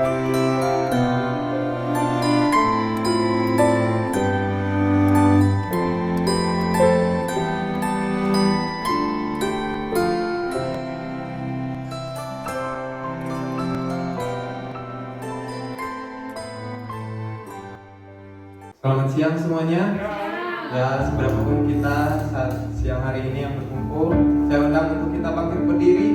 Selamat siang semuanya. Ya, seberapapun kita saat siang hari ini yang berkumpul, saya undang untuk kita bangkit berdiri.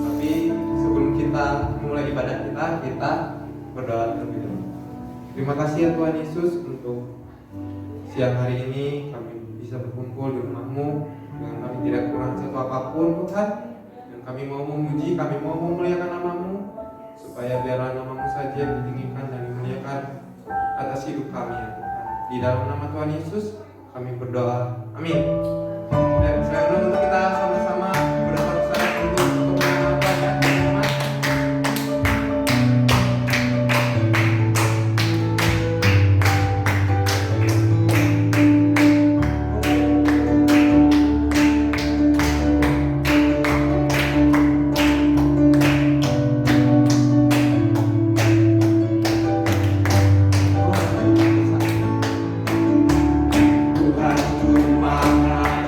Tapi sebelum kita mulai ibadah kita berdoa terlebih dahulu. Terima kasih ya Tuhan Yesus untuk siang hari ini kami bisa berkumpul di rumah-Mu dengan kami tidak kurang satu apapun Tuhan. Dan kami mau memuji, kami mau memuliakan nama-Mu supaya biarlah nama-Mu saja yang ditinggikan dan dimuliakan atas hidup kami ya Tuhan. Di dalam nama Tuhan Yesus kami berdoa, amin. Dan saya undang untuk kita sama-sama berdoa bersama untuk kemenangan Tuhan ya teman-teman. Tuhan ku maha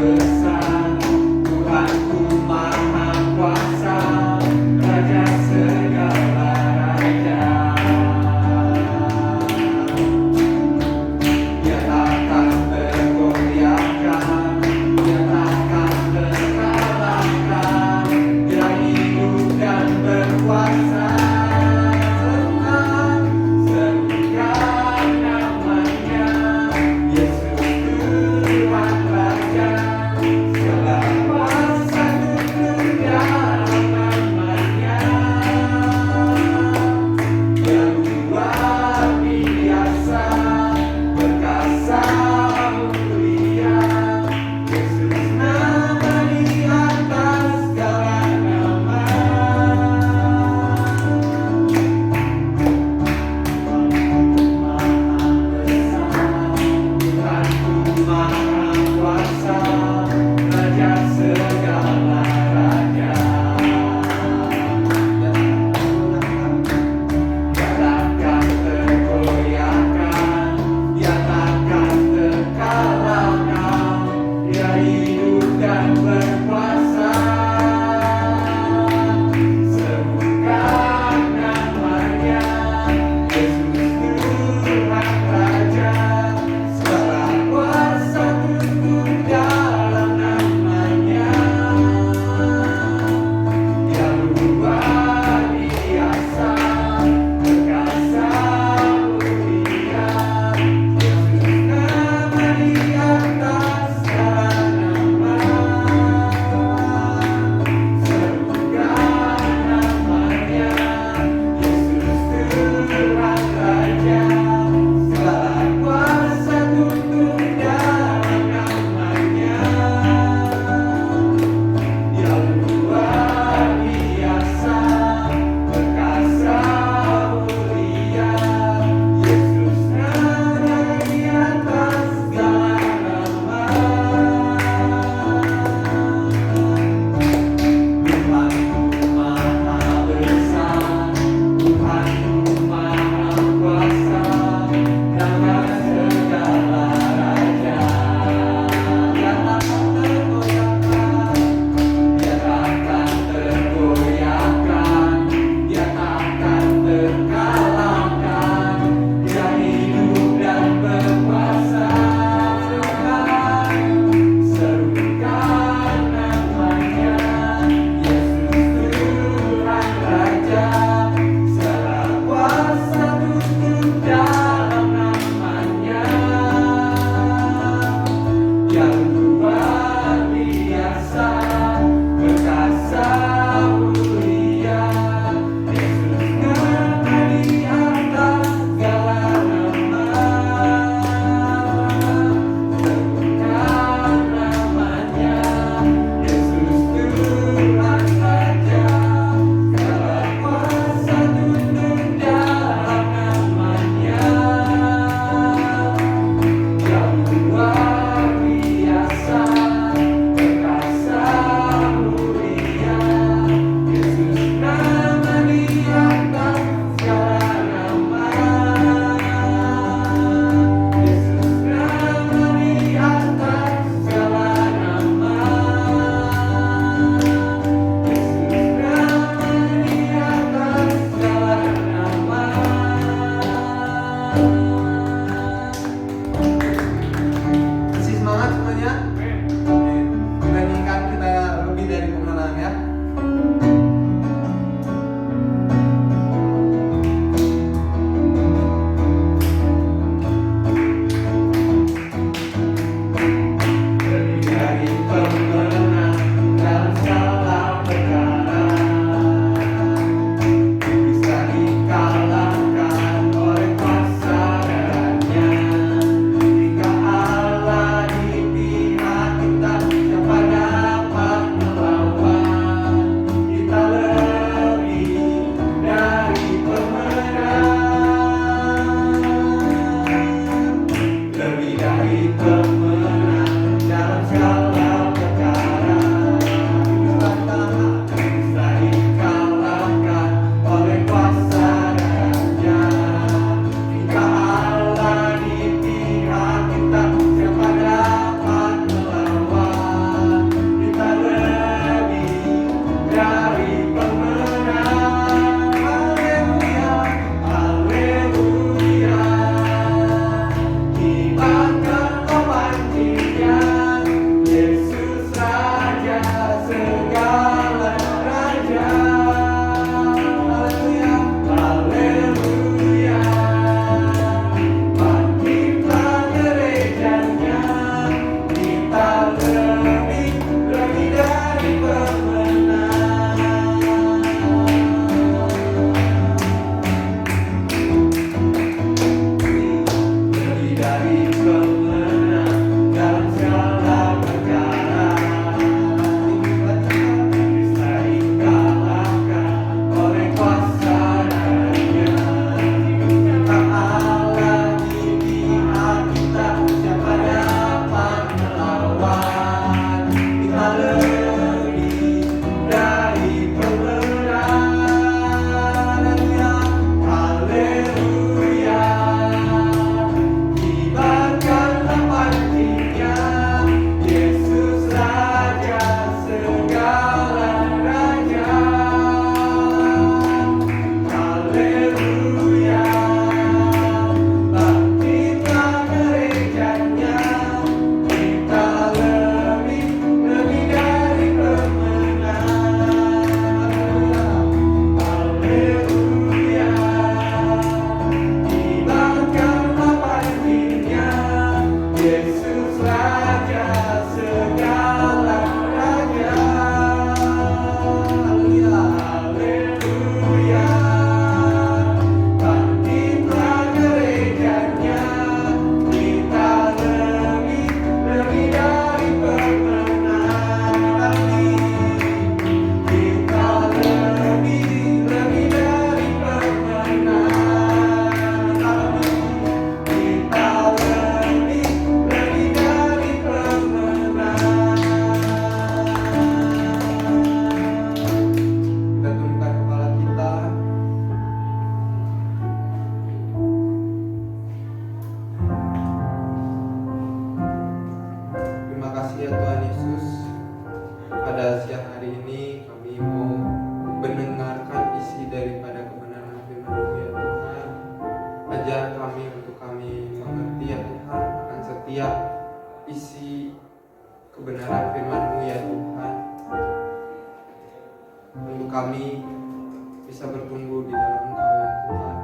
bertumbuh di dalam Engkau ya Tuhan.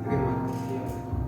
Terima kasih ya Tuhan.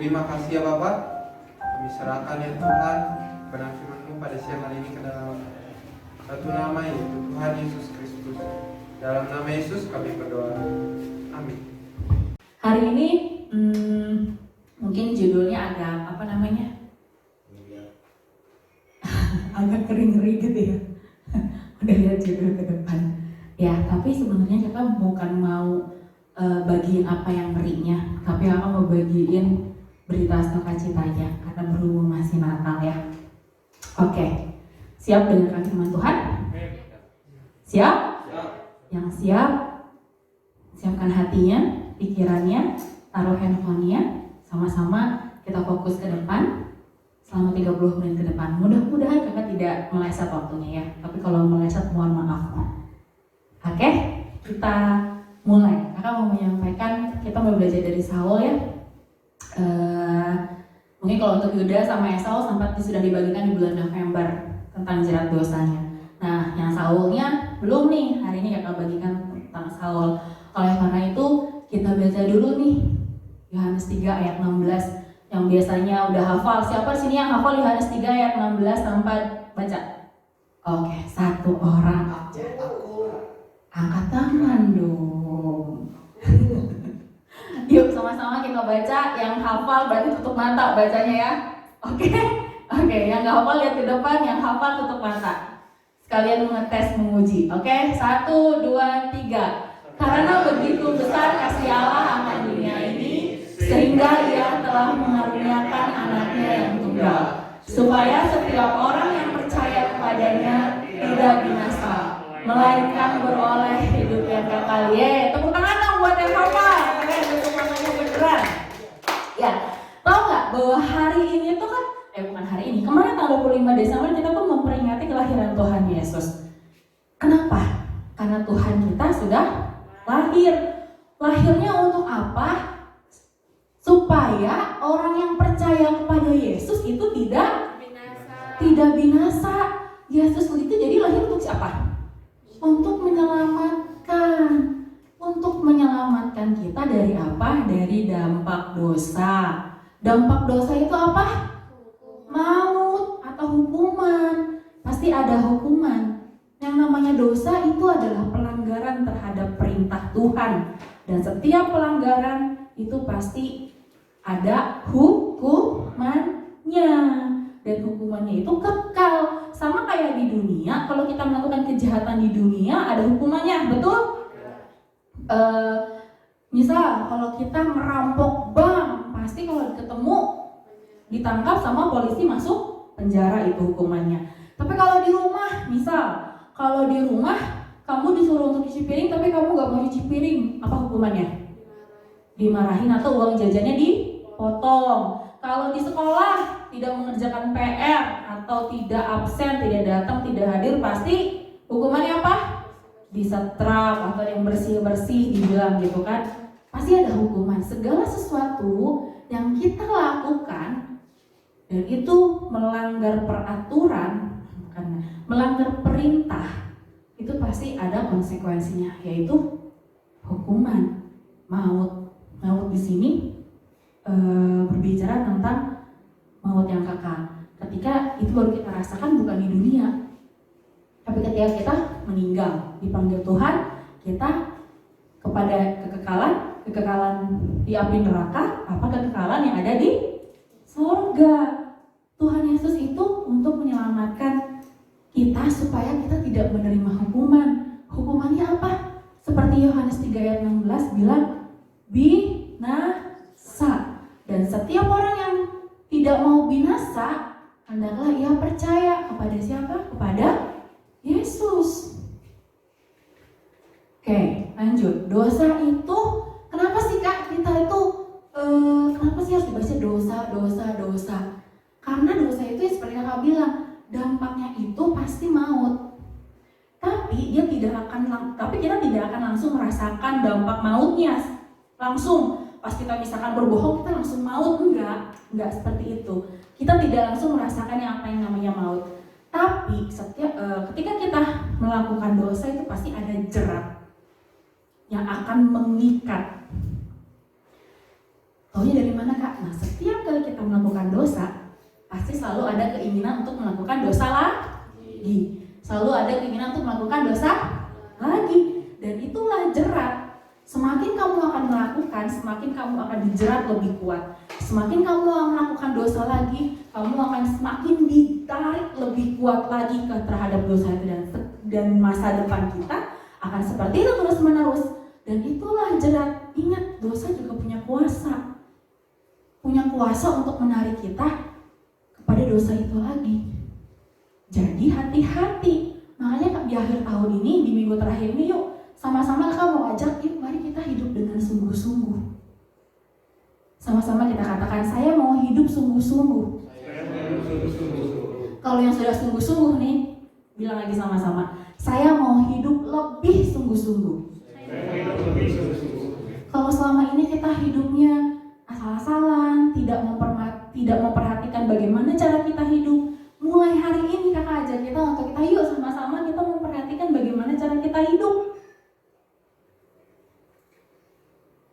Terima kasih ya Bapak. Kami serahkan ya Tuhan kebenaran firman-Mu pada siang hari ini ke dalam satu nama, yaitu Tuhan Yesus Kristus. Dalam nama Yesus kami berdoa. Amin. Hari ini mungkin judulnya agak agak kering-kering gitu ya. Udah lihat judul ke depan. Ya, tapi sebenarnya kita bukan mau bagiin apa yang ngerinya, tapi akan mau bagiin berita sukacitanya karena berhubung masih Natal ya. Oke. Siap dengarkan firman Tuhan? Siap? Yang siap, siapkan hatinya, pikirannya, taruh handphonenya, sama-sama kita fokus ke depan selama 30 menit ke depan. Mudah-mudahan kakak tidak meleset waktunya ya, tapi kalau meleset mohon maaf. Oke, kita mulai. Kakak mau menyampaikan, kita mau belajar dari Saul ya. Mungkin kalau untuk Yuda sama Esau sempat sudah dibagikan di bulan November tentang jerat dosanya. Nah, yang Saulnya belum nih, hari ini kakak bagikan tentang Saul. Oleh karena itu, kita baca dulu nih Yohanes 3 ayat 16 yang biasanya udah hafal. Siapa sini yang hafal Yohanes 3 ayat 16 tanpa baca? Oke, satu orang. Angkat tangan dong. Yuk sama-sama kita baca. Yang hafal berarti tutup mata bacanya ya. Oke, yang nggak hafal lihat ke depan, yang hafal tutup mata. Sekalian mengetes, menguji. Oke, 1, 2, 3. Karena begitu besar kasih Allah akan dunia ini, sehingga Ia telah mengaruniakan anaknya yang tunggal, supaya setiap orang yang percaya kepadanya tidak binasa, melainkan beroleh hidup yang kekal. Tepuk tangan dong buat yang hafal. Tepuk tangannya beneran. Ya, tahu nggak bahwa hari ini tuh kan, bukan hari ini, kemarin tanggal 25 Desember kita tuh memperingati kelahiran Tuhan Yesus. Kenapa? Karena Tuhan kita sudah lahir. Lahirnya untuk apa? Supaya orang yang percaya kepada Yesus itu tidak binasa. Yesus itu jadi lahir untuk siapa? Untuk menyelamatkan kita dari apa? Dari dampak dosa. Dampak dosa itu apa? Maut atau hukuman. Pasti ada hukuman. Yang namanya dosa itu adalah pelanggaran terhadap perintah Tuhan. Dan setiap pelanggaran itu pasti ada hukumannya. Dan hukumannya itu kekal. Sama kayak di dunia, kalau kita melakukan kejahatan di dunia ada hukumannya, betul? Misal kalau kita merampok bank, pasti kalau ketemu ditangkap sama polisi masuk penjara, itu hukumannya. Tapi kalau di rumah, misal kalau di rumah kamu disuruh untuk cuci piring tapi kamu gak mau cuci piring, apa hukumannya? Dimarahin atau uang jajannya dipotong. Kalau di sekolah tidak mengerjakan PR atau tidak absen, tidak datang, tidak hadir, pasti hukumannya apa? Disetrap atau yang bersih-bersih dibilang gitu kan. Pasti ada hukuman. Segala sesuatu yang kita lakukan dan itu melanggar peraturan, melanggar perintah, itu pasti ada konsekuensinya, yaitu hukuman, maut. Maut di sini berbicara tentang maut yang kekal. Ketika itu baru kita rasakan bukan di dunia, tapi ketika kita meninggal, dipanggil Tuhan, kita kepada kekekalan di api neraka, apa kekekalan yang ada di surga. Tuhan Yesus itu untuk menyelamatkan kita supaya kita tidak menerima hukuman. Hukumannya apa? Seperti Yohanes 3 ayat 16 bilang, binasa. Dan setiap orang yang tidak mau binasa, hendaklah ia percaya kepada siapa? Kepada Yesus. Oke, lanjut. Dosa itu, kenapa sih Kak kita itu kenapa sih harus dibaca dosa? Karena dosa itu ya seperti Kakak bilang, dampaknya itu pasti maut. Tapi kita tidak akan langsung merasakan dampak mautnya. Langsung pas kita misalkan berbohong kita langsung maut, enggak seperti itu. Kita tidak langsung merasakan apa yang namanya maut. Tapi ketika kita melakukan dosa itu pasti ada jerat yang akan mengikat. Taunya dari mana Kak? Nah, setiap kali kita melakukan dosa, pasti selalu ada keinginan untuk melakukan dosa lagi. Selalu ada keinginan untuk melakukan dosa lagi. Dan itulah jerat. Semakin kamu akan melakukan, semakin kamu akan dijerat lebih kuat. Semakin kamu akan melakukan dosa lagi, kamu akan semakin ditarik lebih kuat lagi terhadap dosa itu, dan masa depan kita akan seperti itu terus menerus. Dan itulah jerat. Ingat, dosa juga punya kuasa. Punya kuasa untuk menarik kita kepada dosa itu lagi. Jadi hati-hati. Makanya di akhir tahun ini, di minggu terakhir ini, yuk sama-sama kamu ajak, yuk mari kita hidup dengan sungguh-sungguh. Sama-sama kita katakan, saya mau hidup sungguh-sungguh. Kalau yang sudah sungguh-sungguh nih, bilang lagi sama-sama, saya mau hidup lebih sungguh-sungguh. Kalau selama ini kita hidupnya asal-asalan, tidak memperhatikan bagaimana cara kita hidup, mulai hari ini kakak ajak kita untuk kita yuk sama-sama kita memperhatikan bagaimana cara kita hidup.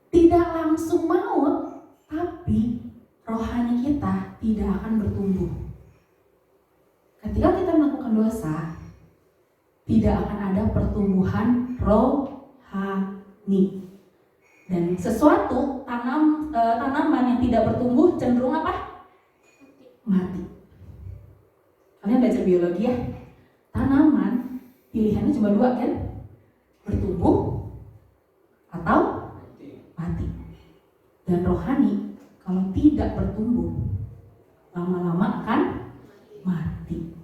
Tidak langsung maut, tapi rohani kita tidak akan bertumbuh. Ketika kita melakukan dosa, tidak akan ada pertumbuhan rohani. Dan sesuatu tanaman yang tidak bertumbuh cenderung apa? Mati. Kalian belajar biologi ya? Tanaman pilihannya cuma dua kan? Bertumbuh atau mati. Dan rohani kalau tidak bertumbuh, lama-lama akan mati.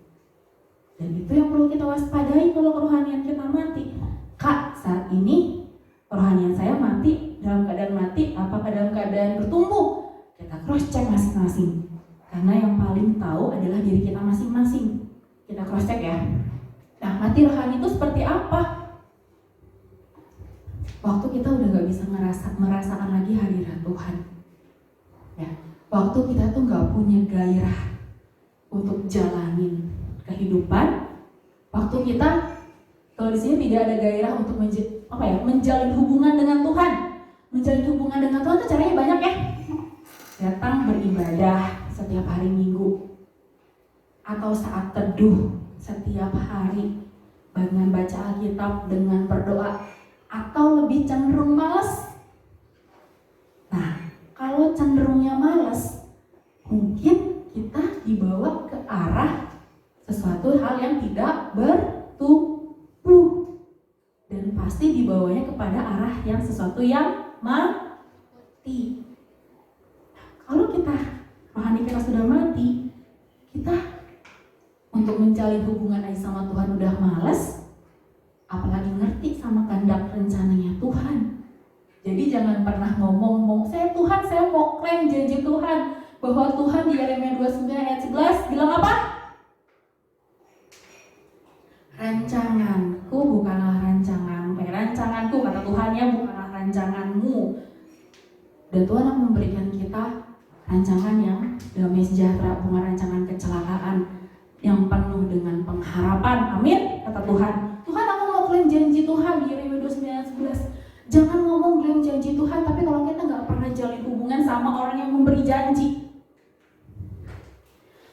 Dan itu yang perlu kita waspadai kalau kerohanian kita mati. Kak, saat ini kerohanian saya mati, dalam keadaan mati, apakah dalam keadaan bertumbuh? Kita cross check masing-masing. Karena yang paling tahu adalah diri kita masing-masing. Kita cross check ya. Nah, mati rohani itu seperti apa? Waktu kita udah gak bisa merasakan lagi hadirat Tuhan. Ya, waktu kita tuh gak punya gairah untuk jalanin kehidupan. Waktu kita, kalau di sini tidak ada gairah untuk menjalin hubungan dengan Tuhan. Menjalin hubungan dengan Tuhan itu caranya banyak ya. Datang beribadah setiap hari Minggu, atau saat teduh setiap hari dengan baca Alkitab, dengan berdoa, atau lebih cenderung malas. Nah, kalau cenderungnya malas, mungkin kita dibawa ke arah sesuatu hal yang tidak bertumbuh, dan pasti dibawanya kepada arah yang sesuatu yang mati. Kalau rohani kita sudah mati, kita untuk menjalin hubungan aja sama Tuhan udah malas, apalagi ngerti sama kehendak rencananya Tuhan. Jadi jangan pernah ngomong, saya mau klaim janji Tuhan, bahwa Tuhan di Yeremia 29 ayat 11 bilang apa? Rancanganku bukanlah rancanganku, kata Tuhannya, bukanlah rancanganmu. Dan Tuhan akan memberikan kita rancangan yang damai sejahtera, bukan rancangan kecelakaan yang penuh dengan pengharapan. Amin, kata Tuhan. Tuhan, aku mau klaim janji Tuhan di Yeremia 29 ayat 11. Jangan ngomong klaim janji Tuhan, tapi kalau kita gak pernah jalin hubungan sama orang yang memberi janji.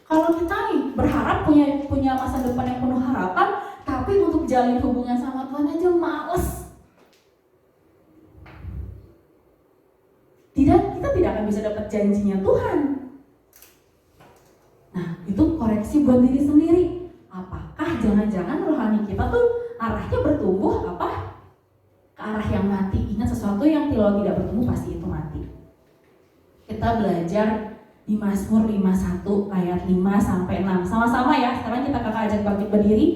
Kalau kita nih berharap punya masa depan yang penuh harapan, tapi untuk jalin hubungan sama Tuhan aja males. Kita tidak akan bisa dapat janjinya Tuhan. Nah, itu koreksi buat diri sendiri. Apakah jangan-jangan rohani kita tuh arahnya bertumbuh apa? Ke arah yang mati. Ingat, sesuatu yang kalau tidak bertumbuh pasti itu mati. Kita belajar di Mazmur 51 ayat 5 sampai 6. Sama-sama ya. Sekarang kita kakak ajak bangkit berdiri,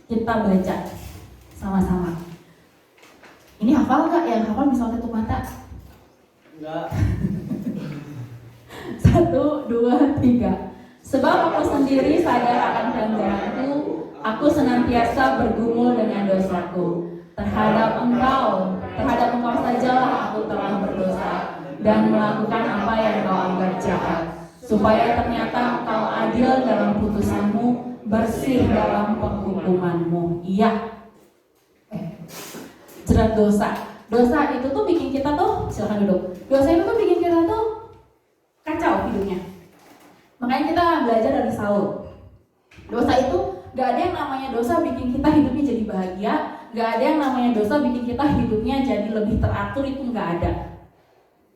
kita baca sama-sama. Ini hafal nggak? Yang hafal bisa tutup mata? Enggak. 1, 2, 3. Sebab aku sendiri sadar akan pelanggaranku, aku senantiasa bergumul dengan dosaku. Terhadap engkau sajalah aku telah berdosa dan melakukan apa yang kau anggap jahat, supaya ternyata engkau adil dalam putusanmu, bersih dalam penghukumanmu. Iya. Jerat dosa. Dosa itu tuh bikin kita tuh, silakan duduk. Dosa itu tuh bikin kita tuh hidupnya. Makanya kita belajar dari Saul. Dosa itu gak ada yang namanya dosa bikin kita hidupnya jadi bahagia, gak ada yang namanya dosa bikin kita hidupnya jadi lebih teratur, itu gak ada.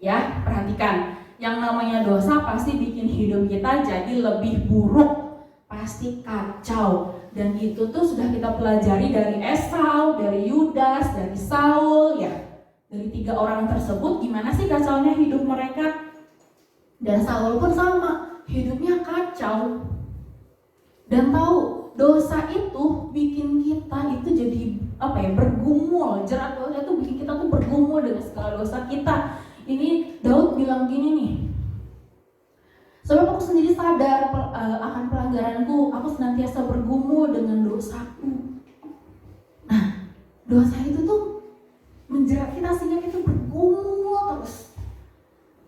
Ya, perhatikan, yang namanya dosa pasti bikin hidup kita jadi lebih buruk, pasti kacau. Dan itu tuh sudah kita pelajari dari Esau, dari Yudas, dari Saul, ya. Dari 3 orang tersebut, gimana sih kacaunya hidup mereka. Dan Saul pun sama, hidupnya kacau. Dan tahu, dosa itu bikin kita itu jadi bergumul. Jerat dosa itu bikin kita tuh bergumul dengan segala dosa kita. Ini Daud bilang gini nih, sebab aku sendiri sadar akan pelanggaranku, aku senantiasa bergumul dengan dosaku. Nah, dosa itu tuh menjerat kita sehingga kita bergumul terus.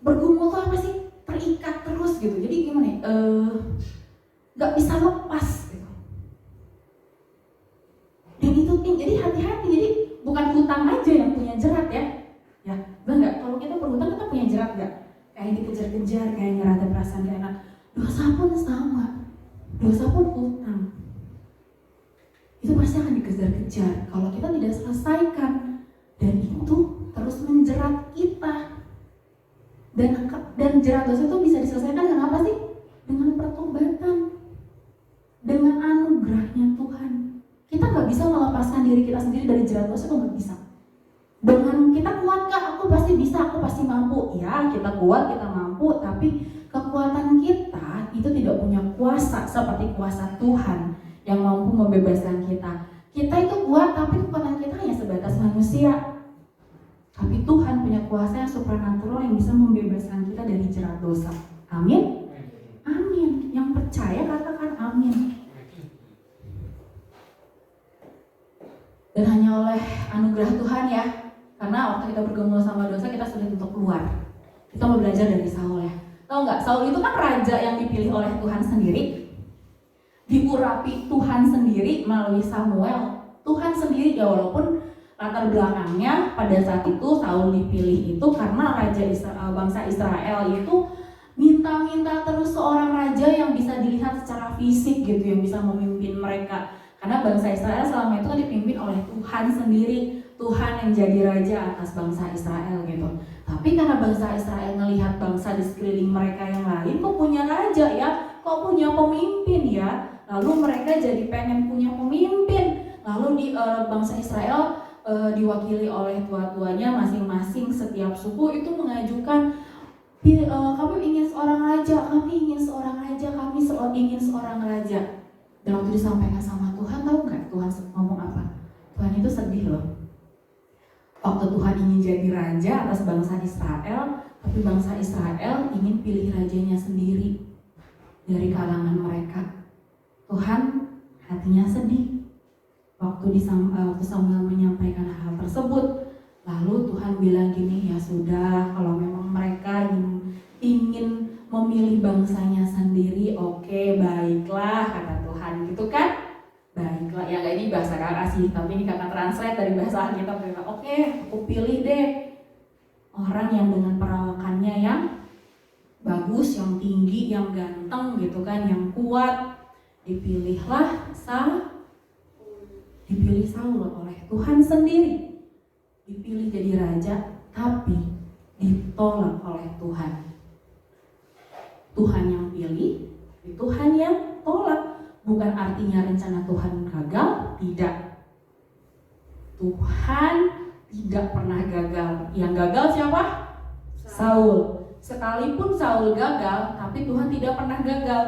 Bergumul tuh apa sih? Terikat terus gitu. Jadi gimana ya? Gak bisa lepas gitu. Dan itu jadi hati-hati. Jadi bukan hutang aja yang punya jerat ya. Ya, enggak. Kalau kita berhutang kita punya jerat enggak? Kayak dikejar-kejar, kayak ngerasa perasaan gak enak. Dosa pun sama. Dosa pun hutang. Itu pasti akan dikejar-kejar kalau kita tidak selesaikan. Dan itu terus menjerat kita. Dan jerat dosa itu bisa diselesaikan dengan apa sih? Dengan pertobatan, dengan anugerahnya Tuhan. Kita gak bisa melepaskan diri kita sendiri dari jerat dosa, itu gak bisa. Dengan kita kuat gak? Aku pasti bisa, aku pasti mampu. Ya, kita kuat, kita mampu, tapi kekuatan kita itu tidak punya kuasa seperti kuasa Tuhan yang mampu membebaskan kita. Kita itu kuat, tapi kekuatan kita hanya sebatas manusia. Tapi Tuhan punya kuasa yang supranatural yang bisa membebaskan kita dari jerat dosa. Amin? Amin. Yang percaya katakan amin. Dan hanya oleh anugerah Tuhan ya, karena waktu kita bergumul sama dosa kita sulit untuk keluar. Kita mau belajar dari Saul ya. Tahu nggak? Saul itu kan raja yang dipilih oleh Tuhan sendiri, diurapi Tuhan sendiri melalui Samuel. Tuhan sendiri ya, walaupun latar belakangnya pada saat itu Saul dipilih itu karena bangsa Israel itu minta terus seorang raja yang bisa dilihat secara fisik gitu, yang bisa memimpin mereka. Karena bangsa Israel selama itu kan dipimpin oleh Tuhan sendiri, Tuhan yang jadi raja atas bangsa Israel gitu. Tapi karena bangsa Israel melihat bangsa di sekeliling mereka yang lain kok punya raja ya, kok punya pemimpin ya, lalu mereka jadi pengen punya pemimpin. Lalu di bangsa Israel diwakili oleh tua-tuanya masing-masing, setiap suku itu mengajukan, kami ingin seorang raja, kami ingin seorang raja, kami ingin seorang raja. Dan waktu disampaikan sama Tuhan, tahu nggak Tuhan ngomong apa? Tuhan itu sedih loh. Waktu Tuhan ingin jadi raja atas bangsa Israel, tapi bangsa Israel ingin pilih rajanya sendiri dari kalangan mereka. Tuhan hatinya sedih. Waktu Samuel menyampaikan hal tersebut, lalu Tuhan bilang gini, ya sudah, kalau memang mereka ingin memilih bangsanya sendiri, oke, baiklah, kata Tuhan gitu kan. Baiklah, ya ini bahasa kasih, tapi ini kata translate dari bahasa kita. Oke, aku pilih deh orang yang dengan perawakannya yang bagus, yang tinggi, yang ganteng gitu kan, yang kuat. Dipilihlah dipilih Saul oleh Tuhan sendiri, dipilih jadi raja, tapi ditolak oleh Tuhan. Tuhan yang pilih, Tuhan yang tolak. Bukan artinya rencana Tuhan gagal, tidak. Tuhan tidak pernah gagal. Yang gagal siapa? Saul. Sekalipun Saul gagal, tapi Tuhan tidak pernah gagal.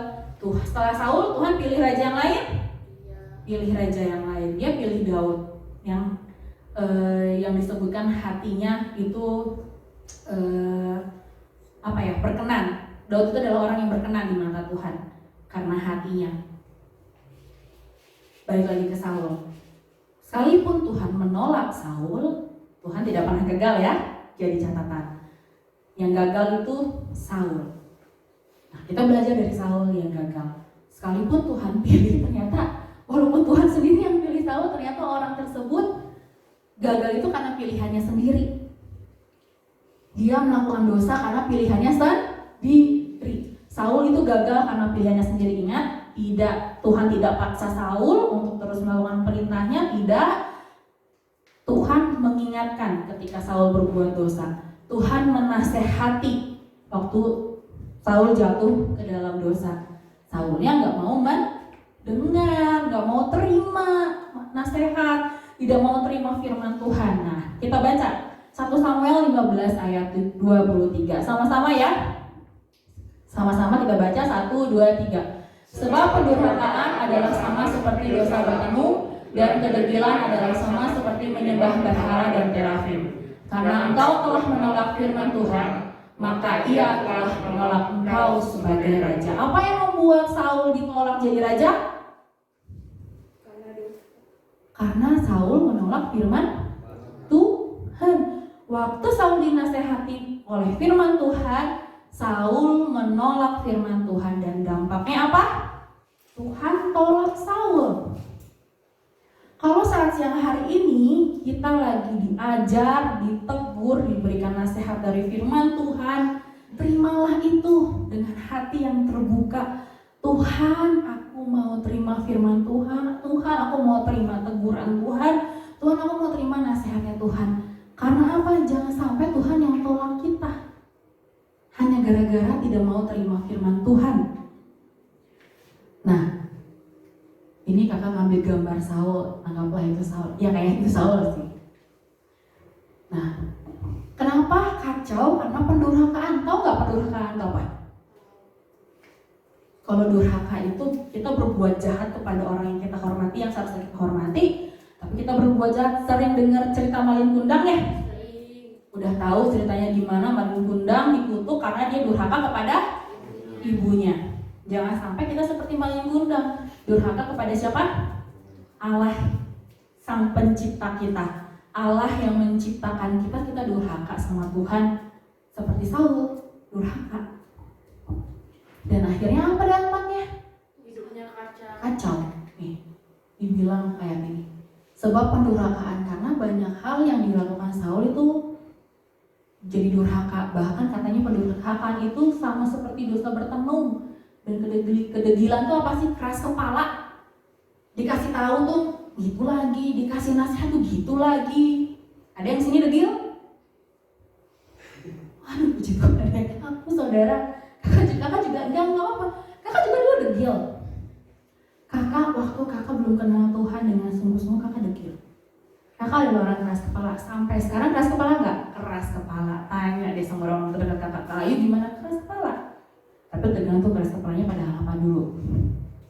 Setelah Saul, Tuhan pilih raja yang lain. Pilih raja yang lain. Dia pilih Daud yang disebutkan hatinya itu berkenan. Daud itu adalah orang yang berkenan di mata Tuhan karena hatinya. Balik lagi ke Saul. Sekalipun Tuhan menolak Saul, Tuhan tidak pernah gagal ya. Jadi catatan. Yang gagal itu Saul. Nah, kita belajar dari Saul yang gagal. Sekalipun Tuhan pilih, ternyata walaupun Tuhan sendiri yang pilih Saul, ternyata orang tersebut gagal itu karena pilihannya sendiri. Dia melakukan dosa karena pilihannya sendiri. Saul itu gagal karena pilihannya sendiri. Ingat, Tuhan tidak paksa Saul untuk terus melakukan perintahnya, tidak. Tuhan mengingatkan ketika Saul berbuat dosa. Tuhan menasehati waktu Saul jatuh ke dalam dosa. Saulnya nggak mau mendengar, nggak mau terima nasihat, tidak mau terima firman Tuhan. Nah, kita baca 1 Samuel 15 ayat 23. Sama-sama ya. Sama-sama kita baca 1, 2, 3. Sebab pendurhakaan adalah sama seperti dosa bertemu, dan kedegilan adalah sama seperti menyembah berhala dan terafim. Karena engkau telah menolak firman Tuhan, maka ia telah menolak engkau sebagai raja. Apa yang membuat Saul ditolak jadi raja? Karena Saul menolak firman Tuhan. Waktu Saul dinasehati oleh firman Tuhan, Saul menolak firman Tuhan, dan dampaknya apa? Tuhan tolak Saul. Kalau saat siang hari ini kita lagi diajar, ditegur, diberikan nasihat dari firman Tuhan, terimalah itu dengan hati yang terbuka. Tuhan, aku mau terima firman Tuhan. Tuhan, aku mau terima teguran Tuhan. Tuhan, aku mau terima nasihatnya Tuhan. Karena apa? Jangan sampai Tuhan yang tolak kita hanya gara-gara tidak mau terima firman Tuhan. Nah, ini kakak ngambil gambar Saul, anggaplah itu Saul. Ya kayak itu Saul sih. Nah, kenapa kacau? Karena pendurhakaan. Tahu nggak pendurhakaan itu apa? Kalau durhaka itu kita berbuat jahat kepada orang yang kita hormati, yang seharusnya kita hormati, tapi kita berbuat jahat. Sering dengar cerita Malin Kundang ya? Udah tahu ceritanya gimana Malin Kundang dikutuk karena dia durhaka kepada ibunya. Jangan sampai kita seperti Malin Kundang, durhaka kepada siapa? Allah, sang pencipta kita. Allah yang menciptakan kita, kita durhaka sama Tuhan seperti Saul, durhaka. Dan akhirnya apa dampaknya? Hidupnya Kacau. Nih, dibilang kayak gini. Sebab pendurhakaan, karena banyak hal yang dilakukan Saul itu jadi durhaka. Bahkan katanya pendurhakaan itu sama seperti dosa bertenung. Dan kedegilan tuh apa sih? Keras kepala. Dikasih tahu tuh gitu lagi, dikasih nasihat tuh gitu lagi. Ada yang sini degil? Aduh, puji Tuhan, aku saudara. Kakak juga enggak apa. Kakak juga dulu degil. Kakak waktu kakak belum kenal Tuhan dengan sungguh-sungguh, kakak degil. Kakak adalah orang keras kepala. Sampai sekarang keras kepala enggak? Keras kepala. Tanya deh sama orang terdekat kakak, Kak Ayu gimana keras kepala? Tapi tergantung keras kepalanya pada hal apa dulu.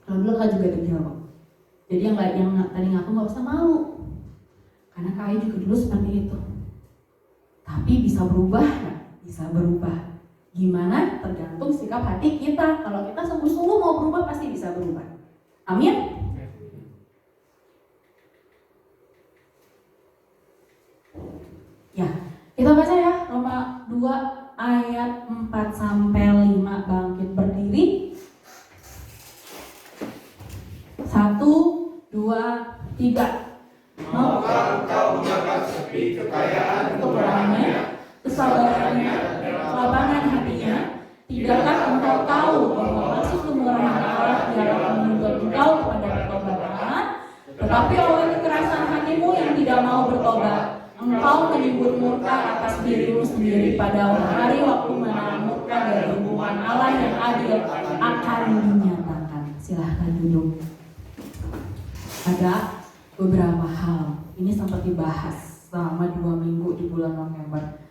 Kalau dulu kakak juga degil kok. Jadi yang tadi ngaku nggak usah malu. Karena Kak Ayu juga dulu seperti itu. Tapi bisa berubah nggak? Bisa berubah. Gimana? Tergantung sikap hati kita. Kalau kita sungguh-sungguh mau berubah, pasti bisa berubah. Amin. Ya, kita baca ya Roma 2 ayat 4 sampai 5. Bangkit berdiri. 1, 2, 3. Maukah engkau menganggap sepi kekayaan Kekurangannya, kesabarannya, kelapangan hatinya? Tidakkah engkau tahu bahwa maksud kemurahan Allah ialah menuntut engkau kepada pertobatan? Tetapi oleh kekerasan hatimu yang tidak mau bertobat, engkau menimbun murka atas dirimu sendiri pada hari waktu mana murka dari hukuman Allah yang adil akan dinyatakan. Silahkan duduk. Ada beberapa hal, ini sempat dibahas selama 2 minggu di bulan November.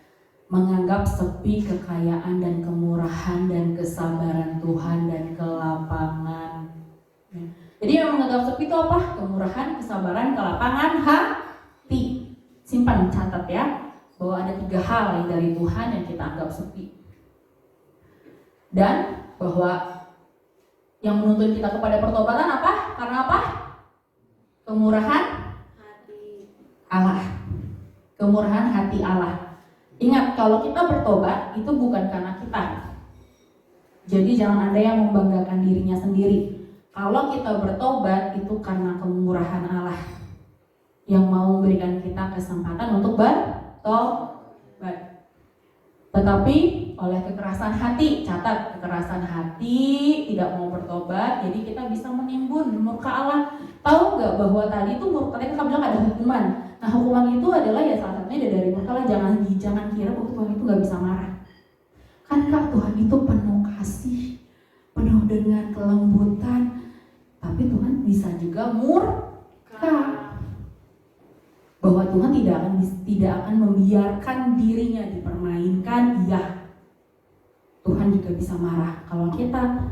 Menganggap sepi kekayaan dan kemurahan dan kesabaran Tuhan dan kelapangan. Jadi yang menganggap sepi itu apa? Kemurahan, kesabaran, kelapangan hati. Simpan, catat ya, bahwa ada 3 hal yang dari Tuhan yang kita anggap sepi. Dan bahwa yang menuntut kita kepada pertobatan apa? Karena apa? Kemurahan hati Allah. Kemurahan hati Allah. Ingat, kalau kita bertobat itu bukan karena kita. Jadi jangan ada yang membanggakan dirinya sendiri. Kalau kita bertobat itu karena kemurahan Allah yang mau memberikan kita kesempatan untuk bertobat. Tetapi oleh kekerasan hati. Catat, kekerasan hati, tidak mau bertobat, jadi kita bisa menimbun murka Allah. Tahu nggak bahwa tadi itu murka, tadi kakak bilang ada hukuman. Nah, hukuman itu adalah ya salah satunya dari murka Allah. Jangan kira bahwa Tuhan itu nggak bisa marah. Kan Kak, Tuhan itu penuh kasih, penuh dengan kelembutan, tapi Tuhan bisa juga murka. Bahwa Tuhan tidak akan membiarkan dirinya dipermainkan. Iya, Tuhan juga bisa marah kalau kita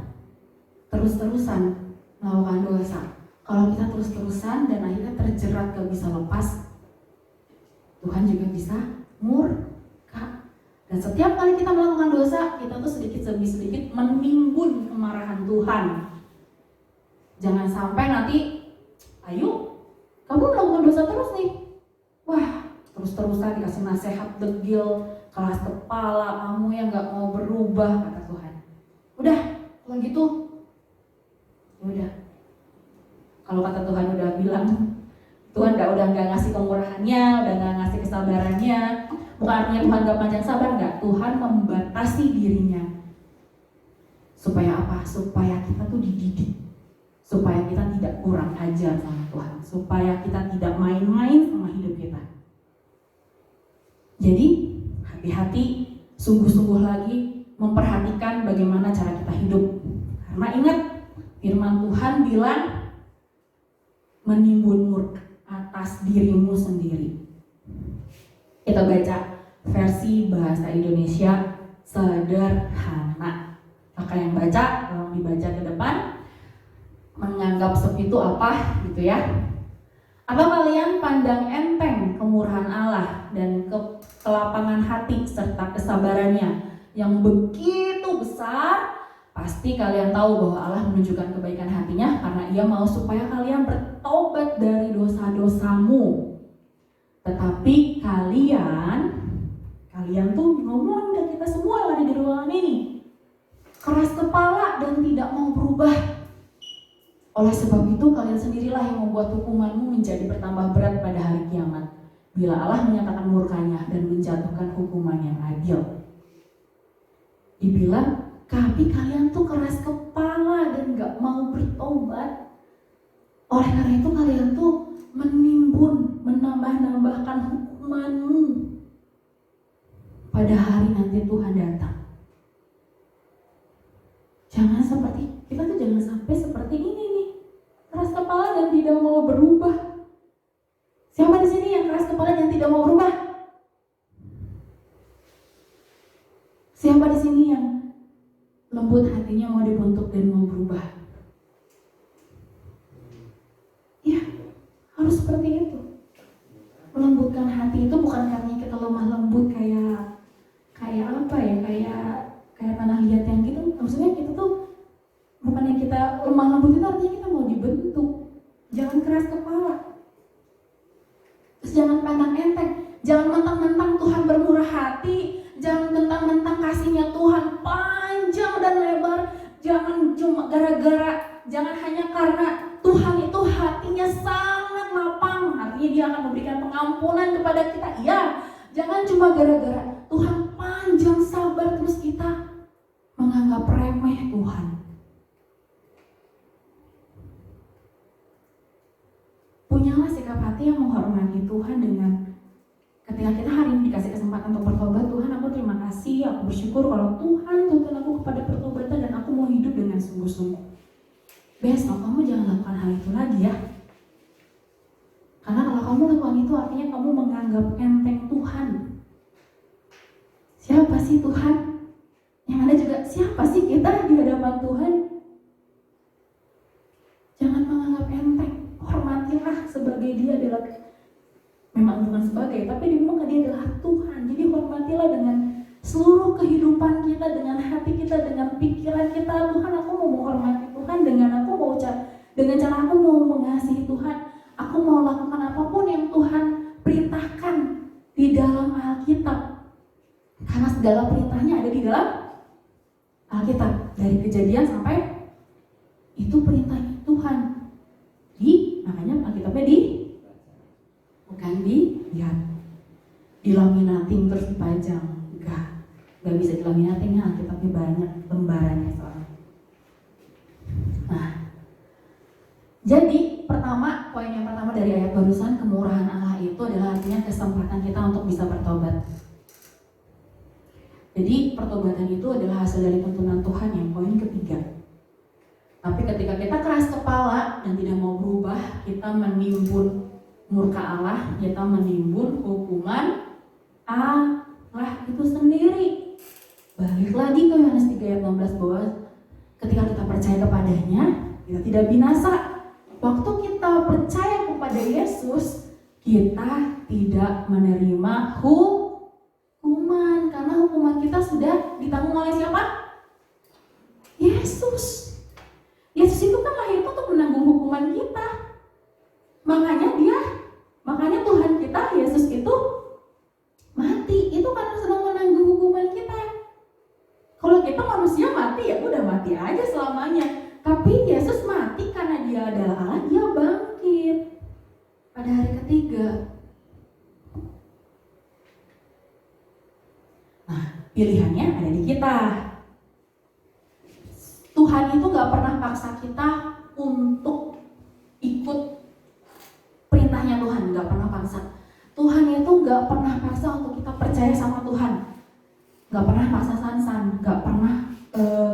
terus-terusan melakukan dosa. Kalau kita terus-terusan dan akhirnya terjerat gak bisa lepas, Tuhan juga bisa murka. Dan setiap kali kita melakukan dosa, kita tuh sedikit demi sedikit menimbun kemarahan Tuhan. Jangan sampai nanti, ayo kamu melakukan dosa terus nih. Wah, terus-terusan dikasih nasihat degil, keras kepala, kamu yang gak mau berubah, kata Tuhan. Udah, kalau gitu, ya udah. Kalau kata Tuhan udah bilang, Tuhan udah gak ngasih kemurahannya, udah gak ngasih kesabarannya. Bukan artinya Tuhan gak panjang sabar, enggak. Tuhan membatasi dirinya. Supaya apa? Supaya kita tuh dididik. Supaya kita tidak kurang ajar sama Tuhan. Supaya kita tidak main-main sama hidup kita. Jadi hati-hati, sungguh-sungguh lagi memperhatikan bagaimana cara kita hidup. Karena ingat, firman Tuhan bilang menimbun murka atas dirimu sendiri. Kita baca versi bahasa Indonesia sederhana. Maka yang baca, tolong dibaca ke depan. Menganggap sepi itu apa gitu ya? Apa kalian pandang enteng kemurahan Allah dan kelapangan hati serta kesabarannya yang begitu besar? Pasti kalian tahu bahwa Allah menunjukkan kebaikan hatinya karena Ia mau supaya kalian bertobat dari dosa-dosamu. Tetapi kalian tuh ngomong ke kita semua yang ada di ruangan ini, keras kepala dan tidak mau berubah. Oleh sebab itu kalian sendirilah yang membuat hukumanmu menjadi bertambah berat pada hari kiamat, bila Allah menyatakan murkanya dan menjatuhkan hukuman yang adil. Dibilang, tapi kalian tuh keras kepala dan gak mau bertobat. Oleh karena itu kalian tuh menimbun, menambah-nambahkan hukumanmu pada hari nanti Tuhan datang. Jangan jangan sampai seperti ini nih, keras kepala dan tidak mau berubah. Siapa di sini yang keras kepala dan tidak mau berubah? Siapa di sini yang lembut hatinya mau dibentuk dan mau berubah? Ya, harus seperti itu. Melembutkan hati itu bukan karena kita lemah lembut kayak apa ya, kayak tanah liat yang gitu. Maksudnya kita tuh bukannya kita lemah lembut, itu artinya kita mau dibentuk. Jangan keras kepala. Terus jangan pandang enteng. Jangan mentang-mentang Tuhan bermurah hati. Jangan mentang-mentang kasihnya Tuhan panjang dan lebar. Jangan cuma jangan hanya karena Tuhan itu hatinya sangat lapang, artinya Dia akan memberikan pengampunan kepada kita. Iya, jangan cuma gara-gara Tuhan panjang sabar terus kita menganggap remeh Tuhan. Punyalah sikap hati yang menghormati Tuhan dengan ketika kita hari ini dikasih kesempatan untuk bertobat. Tuhan, aku terima kasih, aku bersyukur kalau Tuhan tuntun aku kepada pertobatan dan aku mau hidup dengan sungguh-sungguh. Besok kamu jangan lakukan hal itu lagi ya. Karena kalau kamu lakukan itu artinya kamu menganggap enteng Tuhan. Siapa sih Tuhan? Yang ada juga siapa sih kita di hadapan Tuhan? Jangan menganggap enteng. Hormatilah sebagai Dia adalah, memang bukan sebagai, tapi memang Dia adalah Tuhan. Jadi hormatilah dengan seluruh kehidupan kita, dengan hati kita, dengan pikiran kita. Tuhan, aku mau menghormati Tuhan dengan cara aku mau mengasihi Tuhan. Aku mau lakukan apapun yang Tuhan perintahkan di dalam Alkitab. Karena segala perintahnya ada di dalam Alkitab. Dari Kejadian sampai itu perintahnya Tuhan. Makanya Alkitabnya bukan dilihat, dilaminating terus dipajang. Enggak Gak bisa dilaminatin ya, Alkitabnya banyak lembarannya soalnya. Nah, jadi poin yang pertama dari ayat barusan, kemurahan Allah itu adalah artinya kesempatan kita untuk bisa bertobat. Jadi pertobatan itu adalah hasil dari tuntunan Tuhan yang poin ketiga. Tapi ketika kita keras kepala dan tidak mau berubah, kita menimbun murka Allah, kita menimbun hukuman Allah itu sendiri. Balik lagi ke Yohanes 3 ayat 16 bahwa ketika kita percaya kepadanya, kita tidak binasa. Waktu kita percaya kepada Yesus, kita tidak menerima hukuman karena hukuman kita sudah ditanggung oleh siapa? Yesus. Yesus itu kan lahir untuk menanggung hukuman kita. Makanya Tuhan kita, Yesus itu mati. Itu karena sedang menanggung hukuman kita. Kalau kita manusia mati ya udah mati aja selamanya. Tapi Yesus mati karena dia adalah Allah, dia bangkit pada hari ketiga. Nah, pilihannya ada di kita. Tuhan itu gak pernah paksa kita untuk ikut perintahnya Tuhan, gak pernah paksa. Tuhan itu gak pernah paksa untuk kita percaya sama Tuhan. Gak pernah paksa Sansan, gak pernah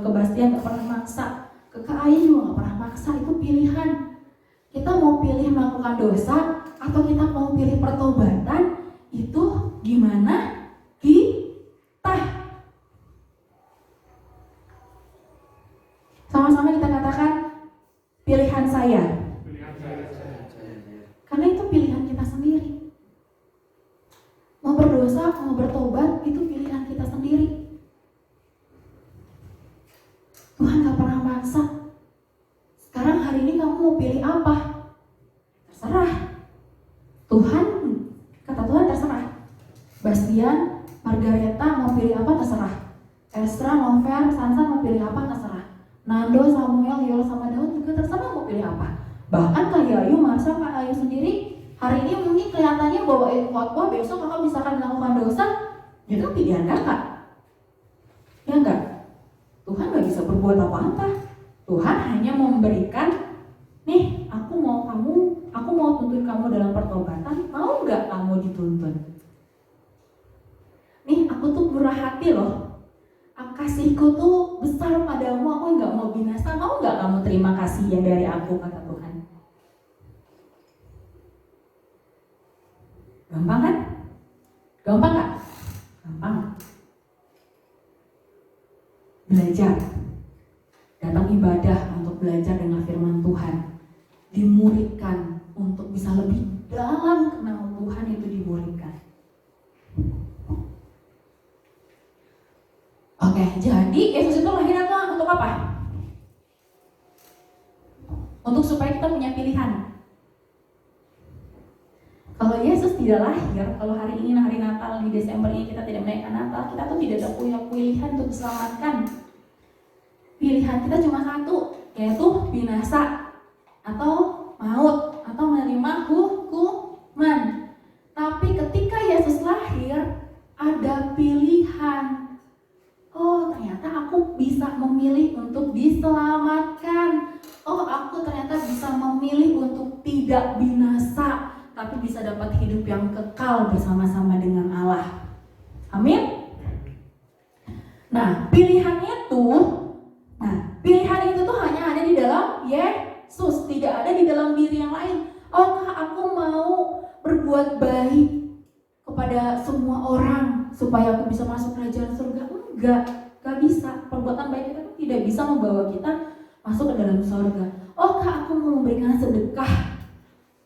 ke Bastian, gak pernah maksa. Ke Kak Ayu juga gak pernah maksa, itu pilihan. Kita mau pilih melakukan dosa atau kita mau pilih pertobatan, itu gimana kita. Sama-sama kita katakan pilihan saya. Karena itu pilihan kita sendiri. Mau berdosa, mau bertobat, itu pilihan kita sendiri. Tuhan gak pernah maksa. Sekarang hari ini kamu mau pilih apa? Terserah. Kata Tuhan terserah. Bastian, Margareta mau pilih apa? Terserah. Esra, Novel, Sansan mau pilih apa? Terserah. Nando, Samuel, Yol, sama Daud juga terserah mau pilih apa. Bahkan Kak Yayu, Marsa, Kak Ayu sendiri hari ini mungkin kelihatannya bawain khotbah, besok kakak misalkan melakukan dosa, itu pilihan kakak. Ya enggak? Tuhan gak bisa berbuat apa-apa. Tuhan hanya memberikan, nih aku mau tuntun kamu dalam pertobatan, mau gak kamu dituntun? Nih aku tuh murah hati loh, kasihku tuh besar padamu, aku gak mau binasa, mau gak kamu terima kasih yang dari aku, kata Tuhan. Gampang kan? Gampang gak? Gampang. Belajar, datang ibadah untuk belajar dengan firman Tuhan, dimuridkan untuk bisa lebih dalam kenal Tuhan, itu dimuridkan. Oke, jadi Yesus itu lahir untuk apa? Untuk supaya kita punya pilihan. Kalau Yesus tidak lahir, kalau hari ini hari Natal di Desember ini kita tidak menaikkan Natal, kita tuh tidak ada punya pilihan untuk diselamatkan. Pilihan kita cuma satu, yaitu binasa atau maut atau menerima hukuman. Tapi ketika Yesus lahir, ada pilihan. Oh, ternyata aku bisa memilih untuk diselamatkan. Oh, aku ternyata bisa memilih untuk tidak binasa, tapi bisa dapat hidup yang kekal bersama-sama dengan Allah. Amin. Nah, pilihan itu tuh hanya ada di dalam Yesus, tidak ada di dalam diri yang lain. Oh, aku mau berbuat baik kepada semua orang supaya aku bisa masuk kerajaan surga. Enggak bisa. Perbuatan baik kita tidak bisa membawa kita masuk ke dalam surga. Oh, Kak, aku mau memberikan sedekah.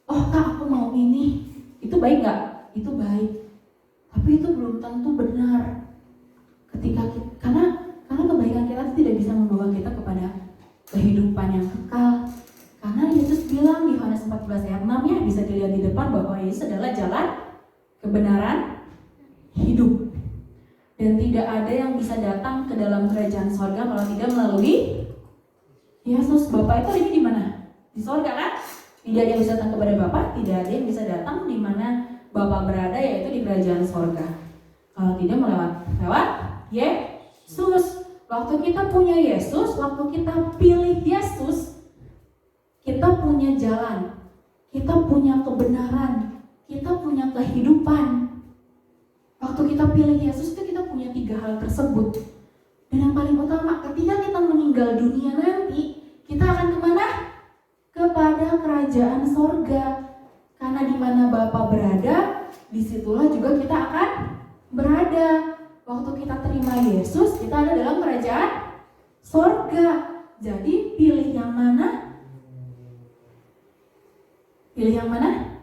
Oh, Kak, aku mau ini. Itu baik gak? Itu baik. Tapi itu belum tentu benar. Karena kebaikan kita tidak bisa membawa kita kepada kehidupan yang kekal. Karena Yesus bilang di Yohanes 14 ayat 6, ya, bisa dilihat di depan bahwa Yesus adalah jalan, kebenaran, hidup. Dan tidak ada yang bisa datang ke dalam kerajaan sorga kalau tidak melalui Yesus. Bapa itu ini di mana? Di sorga kan? Tidak ada yang bisa datang kepada Bapa, tidak ada yang bisa datang di mana Bapa berada, yaitu di kerajaan sorga. Kalau tidak lewat Yesus. Waktu kita punya Yesus, waktu kita pilih Yesus, kita punya jalan, kita punya kebenaran, kita punya kehidupan. Waktu kita pilih Yesus itu kita punya 3 hal tersebut. Dan yang paling utama, ketika kita meninggal dunia nanti, kita akan kemana? Kepada kerajaan sorga. Karena di mana Bapa berada, disitulah juga kita akan berada. Waktu kita terima Yesus, kita ada dalam kerajaan sorga. Jadi pilih yang mana? Pilih yang mana?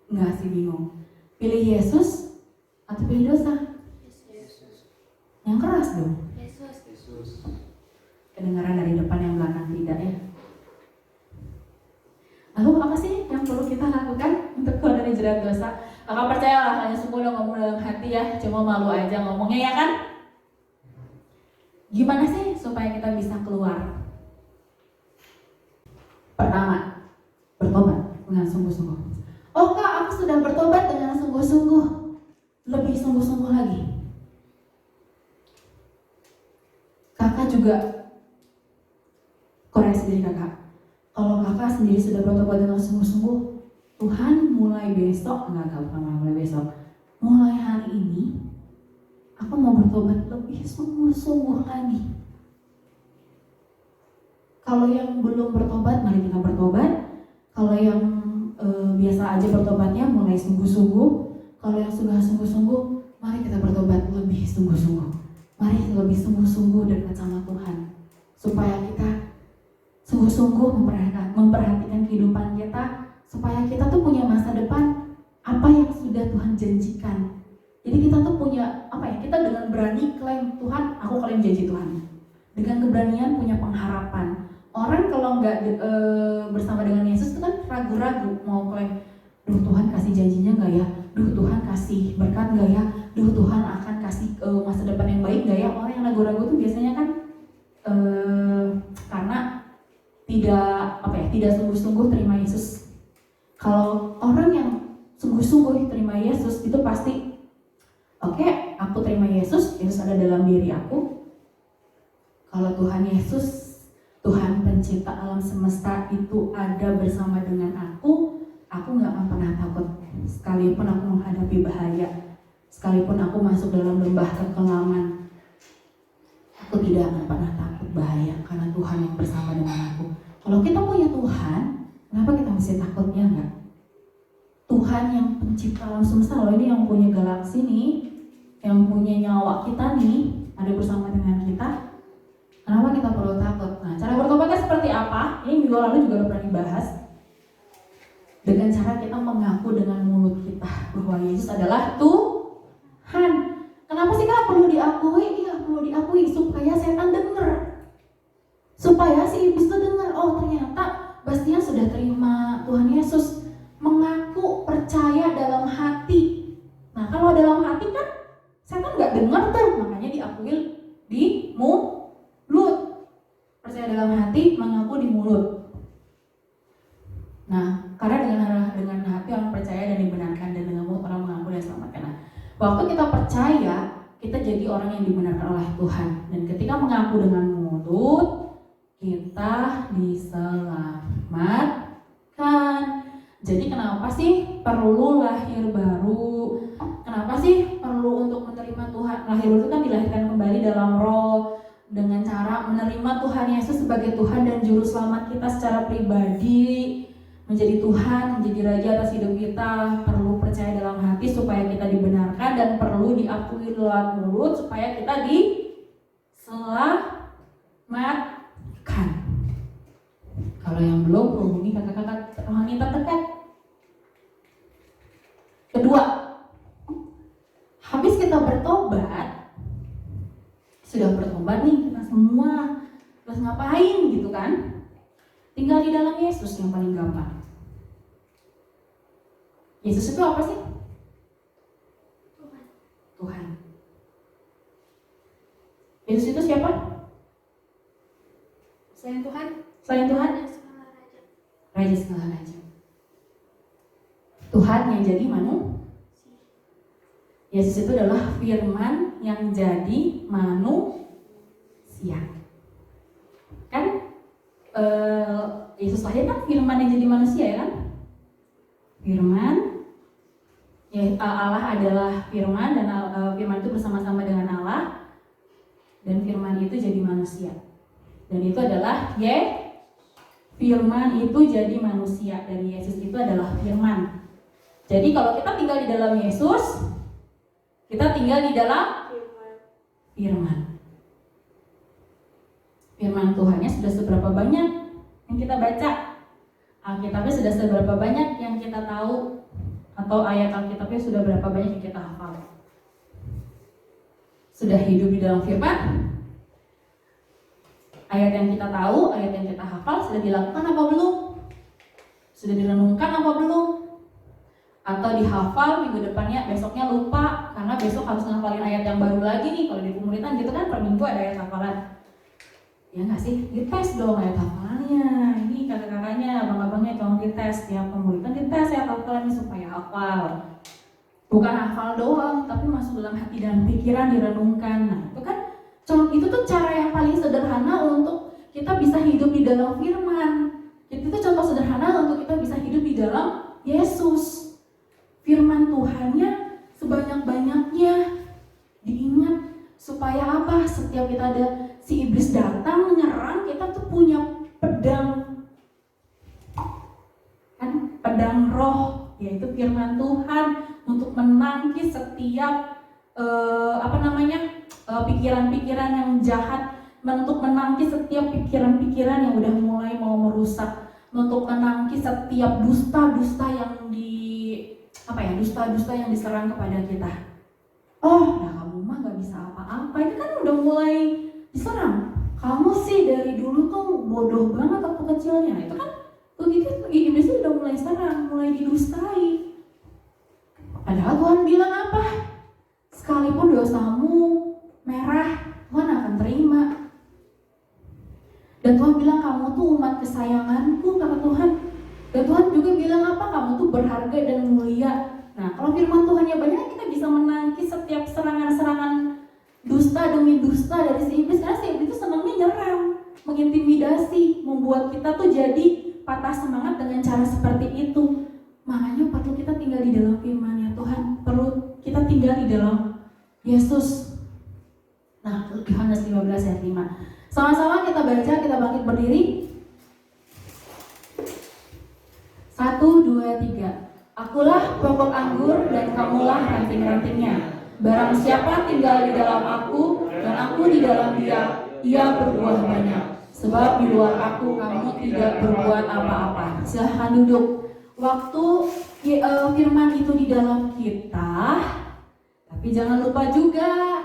Enggak sih, bingung. Pilih Yesus atau pilih dosa? Yesus. Yang keras dong. Yesus. Kedengaran dari depan yang belakang tidak ya? Lalu apa sih yang perlu kita lakukan untuk keluar dari jerat dosa? Kakak percayalah, kalian semua udah ngomong dalam hati ya, cuma malu aja ngomongnya ya kan? Gimana sih supaya kita bisa keluar? Pertama, bertobat dengan sungguh-sungguh. Oh Kak, aku sudah bertobat dengan sungguh-sungguh. Lebih sungguh-sungguh lagi. Kakak juga koreksi diri kakak. Kalau kakak sendiri sudah bertobat dengan sungguh-sungguh, Tuhan mulai besok, bukan mulai besok, mulai hari ini, aku mau bertobat lebih sungguh-sungguh lagi. Kalau yang belum bertobat, mari kita bertobat. Kalau yang biasa aja bertobatnya, mulai sungguh-sungguh. Kalau yang sudah sungguh-sungguh, mari kita bertobat lebih sungguh-sungguh. Mari lebih sungguh-sungguh dekat sama Tuhan, supaya kita sungguh-sungguh memperhatikan kehidupan kita, supaya kita tuh punya masa depan apa yang sudah Tuhan janjikan. Jadi kita tuh punya kita dengan berani klaim, Tuhan, aku klaim janji Tuhan. Dengan keberanian punya pengharapan. Orang kalau nggak bersama dengan Yesus itu kan ragu-ragu mau klaim, duh Tuhan kasih janjinya nggak ya? Duh Tuhan kasih berkat nggak ya? Duh Tuhan akan kasih masa depan yang baik nggak ya? Orang yang ragu-ragu itu biasanya kan karena tidak sungguh-sungguh terima Yesus. Kalau orang yang sungguh-sungguh terima Yesus itu pasti aku terima Yesus, Yesus ada dalam diri aku. Kalau Tuhan Yesus, Tuhan pencipta alam semesta itu ada bersama dengan aku nggak akan pernah takut. Sekalipun aku menghadapi bahaya, sekalipun aku masuk dalam lembah kekelaman, aku tidak akan pernah takut bahaya karena Tuhan yang bersama dengan aku. Kalau kita punya Tuhan, kenapa kita mesti takut, ya enggak? Tuhan yang pencipta alam semesta loh, ini yang punya galaksi nih, yang punya nyawa kita nih, ada bersama dengan kita. Kenapa kita perlu takut? Nah, cara bertobatnya seperti apa? Ini minggu lalu juga udah pernah dibahas. Dengan cara kita mengaku dengan mulut kita bahwa Yesus adalah Tuhan. Kenapa sih Kak perlu diakui? Iya, perlu diakui supaya setan dengar. Supaya si iblis itu dengar, oh ternyata Bastian sudah terima Tuhan Yesus. Mengaku, percaya dalam hati. Nah, kalau dalam hati kan setan nggak dengar tuh, makanya diakui di mulut. Percaya dalam hati, mengaku di mulut. Nah, karena dengan hati orang percaya dan dibenarkan, dan dengan mulut orang mengaku dan selamatkan. Nah, waktu kita percaya, kita jadi orang yang dibenarkan oleh Tuhan. Dan ketika mengaku dengan mulut, kita diselamatkan. Jadi kenapa sih perlu lahir baru? Kenapa sih perlu untuk menerima Tuhan? Lahir baru itu kan dilahirkan kembali dalam roh, dengan cara menerima Tuhan Yesus sebagai Tuhan dan Juru Selamat kita secara pribadi, menjadi Tuhan, menjadi Raja atas hidup kita. Perlu percaya dalam hati supaya kita dibenarkan, dan perlu diakui lewat mulut supaya kita diselamatkan. Kalau yang belum, hubungi kakak-kakak rohani terdekat. Kedua, habis kita bertobat, sudah bertobat nih kita semua, terus ngapain gitu kan? Tinggal di dalam Yesus yang paling gampang. Yesus itu apa sih? Tuhan. Yesus itu siapa? Selain Tuhan, Selain Tuhan, Raja segala raja. Tuhan yang jadi manusia. Yesus itu adalah firman yang jadi manusia. Kan Yesus lahir kan firman yang jadi manusia ya kan? Firman ya, Allah adalah firman dan firman itu bersama-sama dengan Allah dan firman itu jadi manusia. Dan itu adalah firman itu jadi manusia dan Yesus itu adalah firman. Jadi kalau kita tinggal di dalam Yesus, kita tinggal di dalam firman. Firman Tuhannya sudah seberapa banyak yang kita baca, Alkitabnya sudah seberapa banyak yang kita tahu, atau ayat Alkitabnya sudah berapa banyak yang kita hafal. Sudah hidup di dalam firman, ayat yang kita tahu, ayat yang kita hafal sudah dilakukan apa belum? Sudah direnungkan apa belum? Atau dihafal minggu depannya, besoknya lupa karena besok harus ngafalin ayat yang baru lagi nih. Kalau di pemuritan gitu kan per minggu ada ayat hafalan. Ya nggak sih? Dites dong ayat hafalannya. Ini kakak-kakaknya, abang-abangnya tolong dites. Tiap pemuritan dites ayat hafalannya supaya hafal. Bukan hafal doang, tapi masuk dalam hati dan pikiran, direnungkan. Nah itu tuh cara yang paling sederhana untuk kita bisa hidup di dalam firman. Itu tuh contoh sederhana untuk kita bisa hidup di dalam Yesus. Firman Tuhannya sebanyak-banyaknya diingat supaya apa? Setiap kita ada si iblis datang menyerang, kita tuh punya pedang, kan pedang roh, yaitu firman Tuhan untuk menangkis setiap pikiran-pikiran yang jahat, untuk menangkis setiap pikiran-pikiran yang udah mulai mau merusak, untuk menangkis setiap dusta-dusta yang dusta-dusta yang diserang kepada kita. Oh, nah kamu mah gak bisa apa-apa, itu kan udah mulai diserang. Kamu sih dari dulu tuh bodoh banget waktu kecilnya. Itu kan begitu iblis udah mulai serang, mulai didustai. Padahal Tuhan bilang apa? Sekalipun dosamu merah, Tuhan akan terima. Dan Tuhan bilang kamu tuh umat kesayanganku, kata Tuhan. Dan Tuhan juga bilang apa? Kamu tuh berharga dan mulia. Nah, kalau firman Tuhannya banyak, kita bisa menangkis setiap serangan-serangan dusta demi dusta dari si iblis. Karena si iblis itu senangnya nyerang, mengintimidasi, membuat kita tuh jadi patah semangat dengan cara seperti itu. Makanya perlu kita tinggal di dalam firman-Nya Tuhan. Perlu kita tinggal di dalam Yesus. Nah, Yohanes 15 ayat 5. Sama-sama kita baca, kita bangkit berdiri. 1, 2, 3. Akulah pokok anggur dan kamulah ranting-rantingnya. Barang siapa tinggal di dalam aku dan aku di dalam dia, ia berbuah banyak. Sebab di luar aku kamu tidak berbuat apa-apa. Silahkan duduk. Waktu firman itu di dalam kita, tapi jangan lupa juga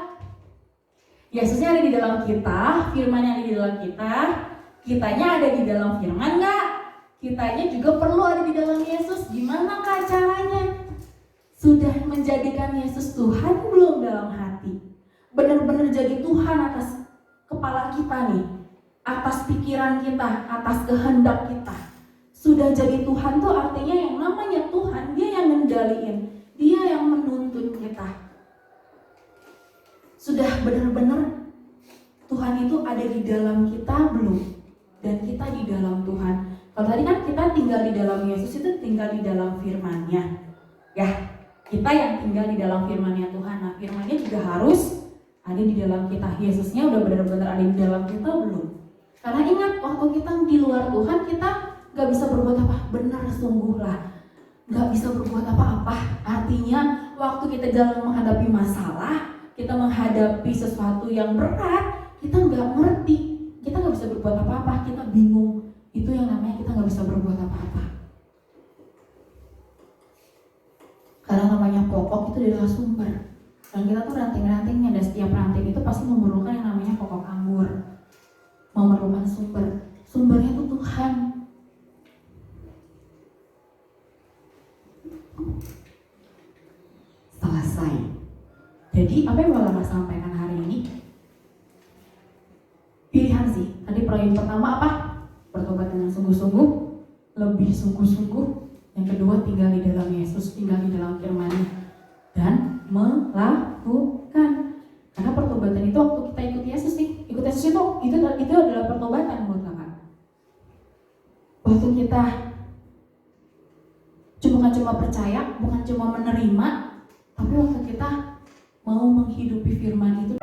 Yesusnya ada di dalam kita, firman yang ada di dalam kita, kitanya ada di dalam firman nggak? Kitanya juga perlu ada di dalam Yesus. Gimana kah caranya? Sudah menjadikan Yesus Tuhan belum dalam hati? Benar-benar jadi Tuhan atas kepala kita nih, atas pikiran kita, atas kehendak kita. Sudah jadi Tuhan tuh artinya yang namanya Tuhan, dia yang ngendaliin, dia yang menuntun kita. Sudah benar-benar Tuhan itu ada di dalam kita belum? Dan kita di dalam Tuhan. Kalau tadi kan kita tinggal di dalam Yesus, itu tinggal di dalam firman-Nya. Ya, kita yang tinggal di dalam firman-Nya Tuhan. Nah, firman-Nya juga harus ada di dalam kita. Yesusnya udah benar-benar ada di dalam kita belum? Karena ingat, waktu kita di luar Tuhan, kita gak bisa berbuat apa? Benar, sungguhlah gak bisa berbuat apa-apa. Artinya, waktu kita jalan menghadapi masalah, kita menghadapi sesuatu yang berat, kita gak ngerti, kita gak bisa berbuat apa-apa, kita bingung. Itu yang namanya kita gak bisa berbuat apa-apa. Karena namanya pokok itu adalah sumber. Dan kita tuh ranting-rantingnya, dan setiap ranting itu pasti memerlukan yang namanya pokok anggur. Memerlukan sumber. Sumbernya itu Tuhan. Selesai. Jadi apa yang Bapak sampaikan hari ini? Pilihan sih. Tadi poin pertama apa? Bertobat dengan sungguh-sungguh, lebih sungguh-sungguh. Yang kedua, tinggal di dalam Yesus, tinggal di dalam firman-Nya, dan melakukan. Karena pertobatan itu waktu kita ikut Yesus nih, ikut Yesus itu adalah pertobatan menurut kakak. Waktu kita bukan cuma percaya, bukan cuma menerima, tapi waktu kita mau menghidupi firman itu